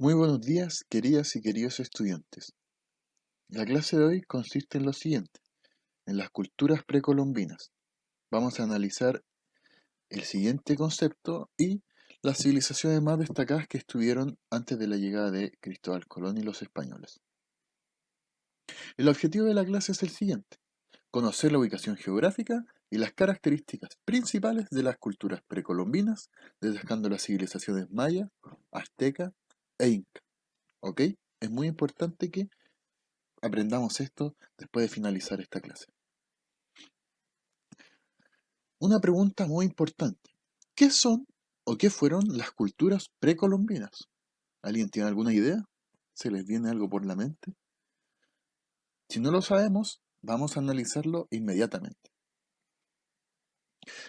Muy buenos días, queridas y queridos estudiantes. La clase de hoy consiste en lo siguiente, en las culturas precolombinas. Vamos a analizar el siguiente concepto y las civilizaciones más destacadas que estuvieron antes de la llegada de Cristóbal Colón y los españoles. El objetivo de la clase es el siguiente, conocer la ubicación geográfica y las características principales de las culturas precolombinas, destacando las civilizaciones maya, azteca e inca. ¿Ok? Es muy importante que aprendamos esto después de finalizar esta clase. Una pregunta muy importante. ¿Qué son o qué fueron las culturas precolombinas? ¿Alguien tiene alguna idea? ¿Se les viene algo por la mente? Si no lo sabemos, vamos a analizarlo inmediatamente.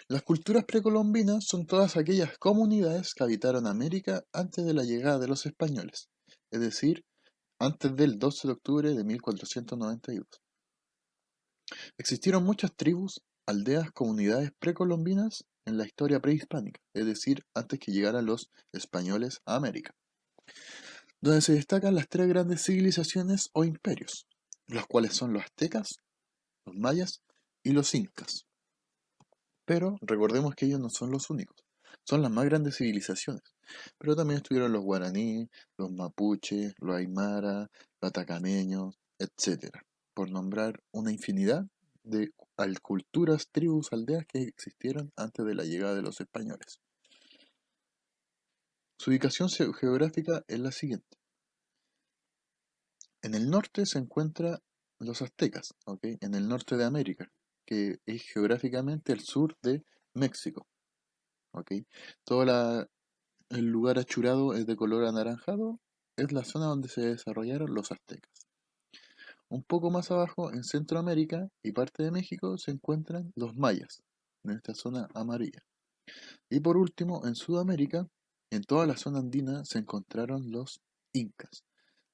Las culturas precolombinas son todas aquellas comunidades que habitaron América antes de la llegada de los españoles, es decir, antes del 12 de octubre de 1492. Existieron muchas tribus, aldeas, comunidades precolombinas en la historia prehispánica, es decir, antes que llegaran los españoles a América, donde se destacan las tres grandes civilizaciones o imperios, los cuales son los aztecas, los mayas y los incas. Pero recordemos que ellos no son los únicos, son las más grandes civilizaciones, pero también estuvieron los guaraní, los mapuches, los aymara, los atacameños, etcétera, por nombrar una infinidad de culturas, tribus, aldeas que existieron antes de la llegada de los españoles. Su ubicación geográfica es la siguiente. En el norte se encuentran los aztecas, ¿ok? En el norte de América, que es geográficamente el sur de México, ¿ok? Todo el lugar achurado es de color anaranjado, es la zona donde se desarrollaron los aztecas. Un poco más abajo, en Centroamérica y parte de México, se encuentran los mayas, en esta zona amarilla. Y por último, en Sudamérica, en toda la zona andina, se encontraron los incas,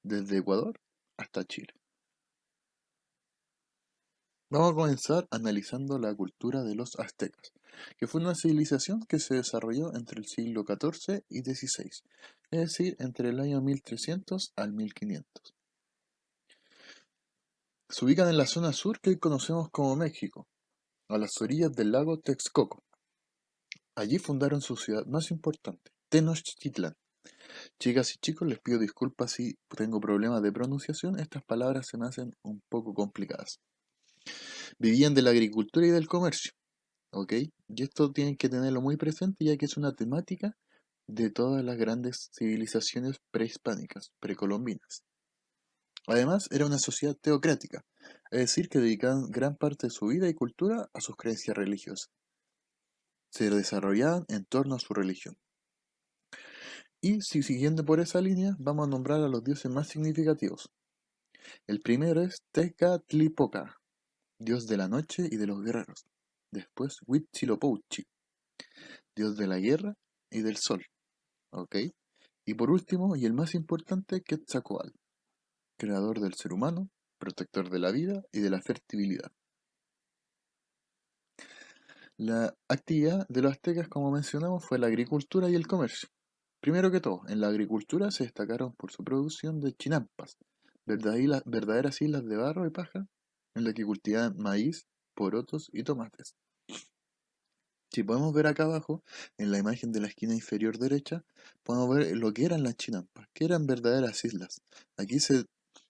desde Ecuador hasta Chile. Vamos a comenzar analizando la cultura de los aztecas, que fue una civilización que se desarrolló entre el siglo XIV y XVI, es decir, entre el año 1300 al 1500. Se ubican en la zona sur que hoy conocemos como México, a las orillas del lago Texcoco. Allí fundaron su ciudad más importante, Tenochtitlán. Chicas y chicos, les pido disculpas si tengo problemas de pronunciación, estas palabras se me hacen un poco complicadas. Vivían de la agricultura y del comercio, ¿ok? Y esto tienen que tenerlo muy presente ya que es una temática de todas las grandes civilizaciones prehispánicas, precolombinas. Además, era una sociedad teocrática, es decir, que dedicaban gran parte de su vida y cultura a sus creencias religiosas. Se desarrollaban en torno a su religión. Y si siguiendo por esa línea, vamos a nombrar a los dioses más significativos. El primero es Tecatlipoca, dios de la noche y de los guerreros. Después Huitzilopochtli, dios de la guerra y del sol. ¿Ok? Y por último, y el más importante, Quetzalcóatl, creador del ser humano, protector de la vida y de la fertilidad. La actividad de los aztecas, como mencionamos, fue la agricultura y el comercio. Primero que todo, en la agricultura se destacaron por su producción de chinampas, verdaderas islas de barro y paja, en las que cultivaban maíz, porotos y tomates. Si podemos ver acá abajo, en la imagen de la esquina inferior derecha, podemos ver lo que eran las chinampas, que eran verdaderas islas. Aquí se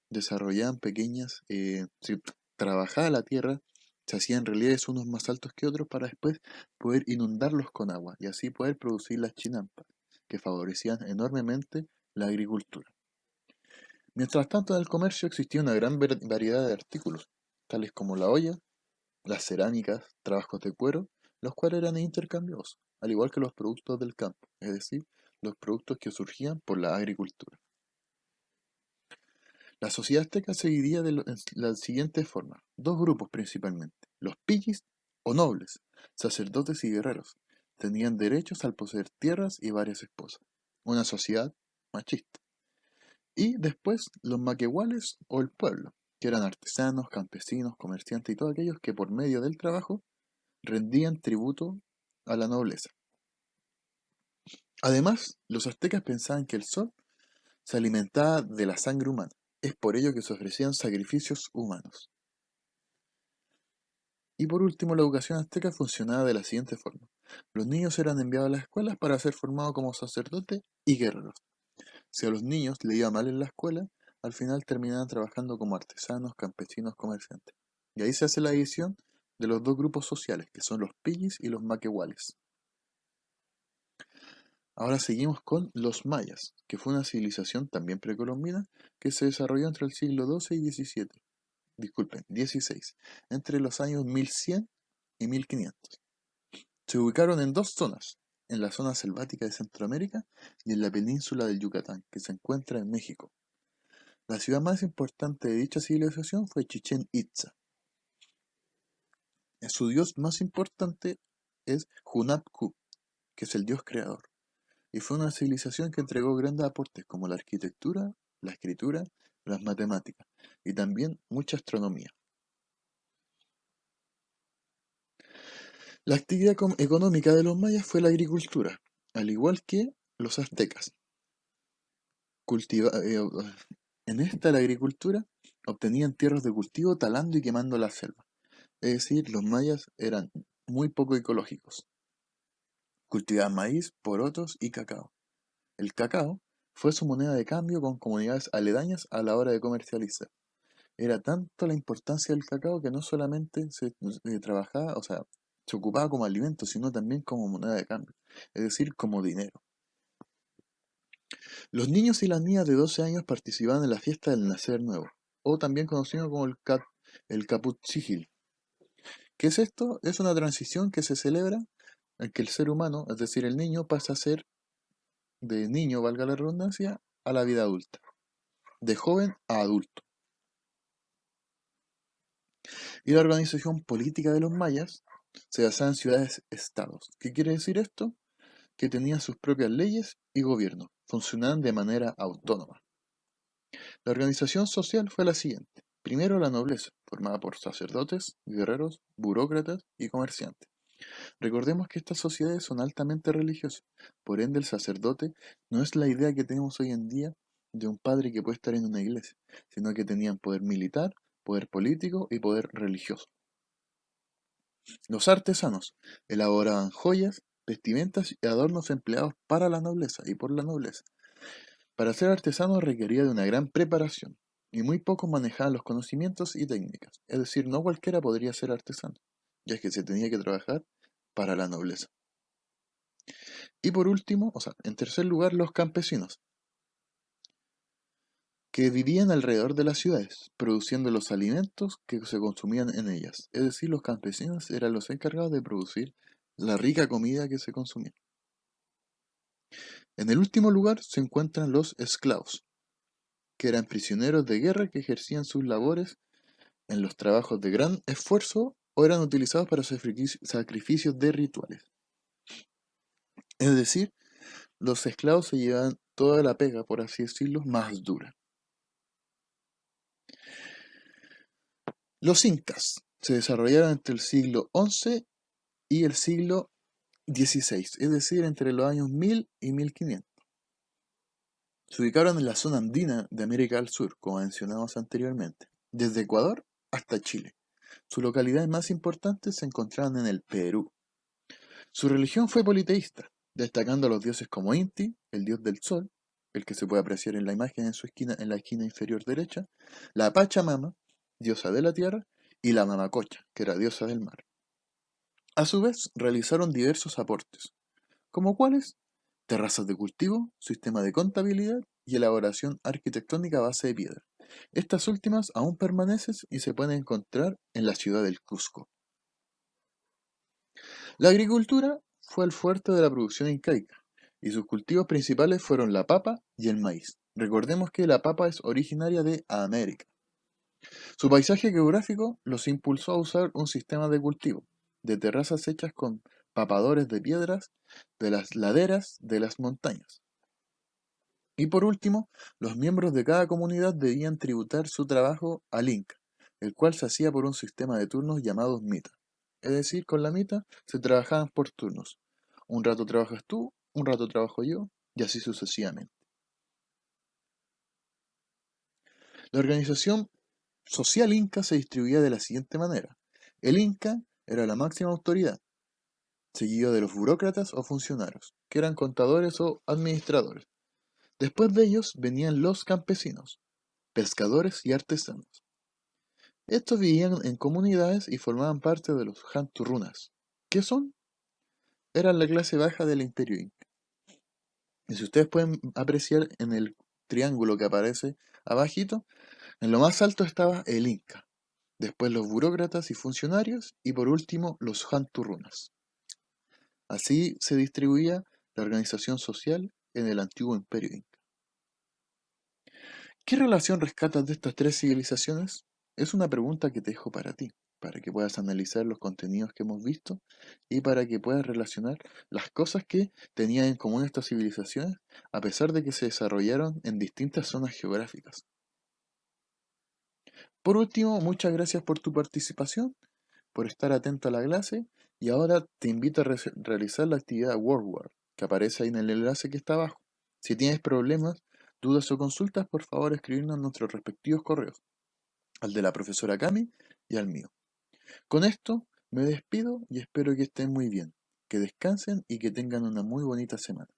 desarrollaban pequeñas, se trabajaba la tierra, se hacían relieves unos más altos que otros para después poder inundarlos con agua y así poder producir las chinampas, que favorecían enormemente la agricultura. Mientras tanto, en el comercio existía una gran variedad de artículos, tales como la olla, las cerámicas, trabajos de cuero, los cuales eran intercambiados, al igual que los productos del campo, es decir, los productos que surgían por la agricultura. La sociedad azteca se dividía en la siguiente forma, dos grupos principalmente, los pillis o nobles, sacerdotes y guerreros, tenían derechos al poseer tierras y varias esposas, una sociedad machista. Y después los maquehuales o el pueblo, que eran artesanos, campesinos, comerciantes y todos aquellos que por medio del trabajo rendían tributo a la nobleza. Además, los aztecas pensaban que el sol se alimentaba de la sangre humana. Es por ello que se ofrecían sacrificios humanos. Y por último, la educación azteca funcionaba de la siguiente forma. Los niños eran enviados a las escuelas para ser formados como sacerdotes y guerreros. Si a los niños le iba mal en la escuela, al final terminaban trabajando como artesanos, campesinos, comerciantes. Y ahí se hace la división de los dos grupos sociales, que son los pillis y los maquehuales. Ahora seguimos con los mayas, que fue una civilización también precolombina que se desarrolló entre el siglo XII y XVII, disculpen, XVI, entre los años 1100 y 1500. Se ubicaron en dos zonas, en la zona selvática de Centroamérica y en la península del Yucatán, que se encuentra en México. La ciudad más importante de dicha civilización fue Chichén Itzá. Su dios más importante es Hunab-Ku, que es el dios creador, y fue una civilización que entregó grandes aportes como la arquitectura, la escritura, las matemáticas y también mucha astronomía. La actividad económica de los mayas fue la agricultura, al igual que los aztecas. Cultiva- eh, en esta la agricultura obtenían tierras de cultivo talando y quemando la selva. Es decir, los mayas eran muy poco ecológicos. Cultivaban maíz, porotos y cacao. El cacao fue su moneda de cambio con comunidades aledañas a la hora de comercializar. Era tanto la importancia del cacao que no solamente se trabajaba, o sea, se ocupaba como alimento, sino también como moneda de cambio, es decir, como dinero. Los niños y las niñas de 12 años participaban en la fiesta del nacer nuevo, o también conocido como el Caput Sigil. ¿Qué es esto? Es una transición que se celebra en que el ser humano, es decir, el niño, pasa a ser de niño, valga la redundancia, a la vida adulta, de joven a adulto. Y la organización política de los mayas se basaba en ciudades-estados. ¿Qué quiere decir esto? Que tenían sus propias leyes y gobierno, funcionaban de manera autónoma. La organización social fue la siguiente. Primero la nobleza, formada por sacerdotes, guerreros, burócratas y comerciantes. Recordemos que estas sociedades son altamente religiosas, por ende el sacerdote no es la idea que tenemos hoy en día de un padre que puede estar en una iglesia, sino que tenían poder militar, poder político y poder religioso. Los artesanos elaboraban joyas, vestimentas y adornos empleados para la nobleza y por la nobleza. Para ser artesano requería de una gran preparación, y muy pocos manejaban los conocimientos y técnicas, es decir, no cualquiera podría ser artesano, ya que se tenía que trabajar para la nobleza. Y por último, o sea, en tercer lugar, los campesinos, que vivían alrededor de las ciudades, produciendo los alimentos que se consumían en ellas. Es decir, los campesinos eran los encargados de producir la rica comida que se consumía. En el último lugar se encuentran los esclavos, que eran prisioneros de guerra que ejercían sus labores en los trabajos de gran esfuerzo o eran utilizados para sacrificios de rituales. Es decir, los esclavos se llevaban toda la pega, por así decirlo, más dura. Los incas se desarrollaron entre el siglo XI y el siglo XVI, es decir, entre los años 1000 y 1500. Se ubicaron en la zona andina de América del Sur, como mencionamos anteriormente, desde Ecuador hasta Chile. Sus localidades más importantes se encontraban en el Perú. Su religión fue politeísta, destacando a los dioses como Inti, el dios del sol, el que se puede apreciar en la imagen en la esquina inferior derecha, la Pachamama, diosa de la tierra, y la Mamacocha, que era diosa del mar. A su vez, realizaron diversos aportes, como cuáles: terrazas de cultivo, sistema de contabilidad y elaboración arquitectónica a base de piedra. Estas últimas aún permanecen y se pueden encontrar en la ciudad del Cusco. La agricultura fue el fuerte de la producción incaica, y sus cultivos principales fueron la papa y el maíz. Recordemos que la papa es originaria de América. Su paisaje geográfico los impulsó a usar un sistema de cultivo, de terrazas hechas con papadores de piedras de las laderas de las montañas. Y por último, los miembros de cada comunidad debían tributar su trabajo al Inca, el cual se hacía por un sistema de turnos llamados mita. Es decir, con la mita se trabajaban por turnos. Un rato trabajas tú, un rato trabajo yo, y así sucesivamente. La organización social inca se distribuía de la siguiente manera. El inca era la máxima autoridad, seguido de los burócratas o funcionarios, que eran contadores o administradores. Después de ellos venían los campesinos, pescadores y artesanos. Estos vivían en comunidades y formaban parte de los Hanturunas. ¿Qué son? Eran la clase baja del imperio inca. Y si ustedes pueden apreciar en el triángulo que aparece abajito, en lo más alto estaba el inca, después los burócratas y funcionarios, y por último los Hanturunas. Así se distribuía la organización social en el antiguo imperio inca. ¿Qué relación rescatas de estas tres civilizaciones? Es una pregunta que te dejo para ti, para que puedas analizar los contenidos que hemos visto y para que puedas relacionar las cosas que tenían en común estas civilizaciones, a pesar de que se desarrollaron en distintas zonas geográficas. Por último, muchas gracias por tu participación, por estar atento a la clase, y ahora te invito a realizar la actividad WordWord, que aparece ahí en el enlace que está abajo. Si tienes problemas, dudas o consultas, por favor escribirnos en nuestros respectivos correos, al de la profesora Cami y al mío. Con esto me despido y espero que estén muy bien, que descansen y que tengan una muy bonita semana.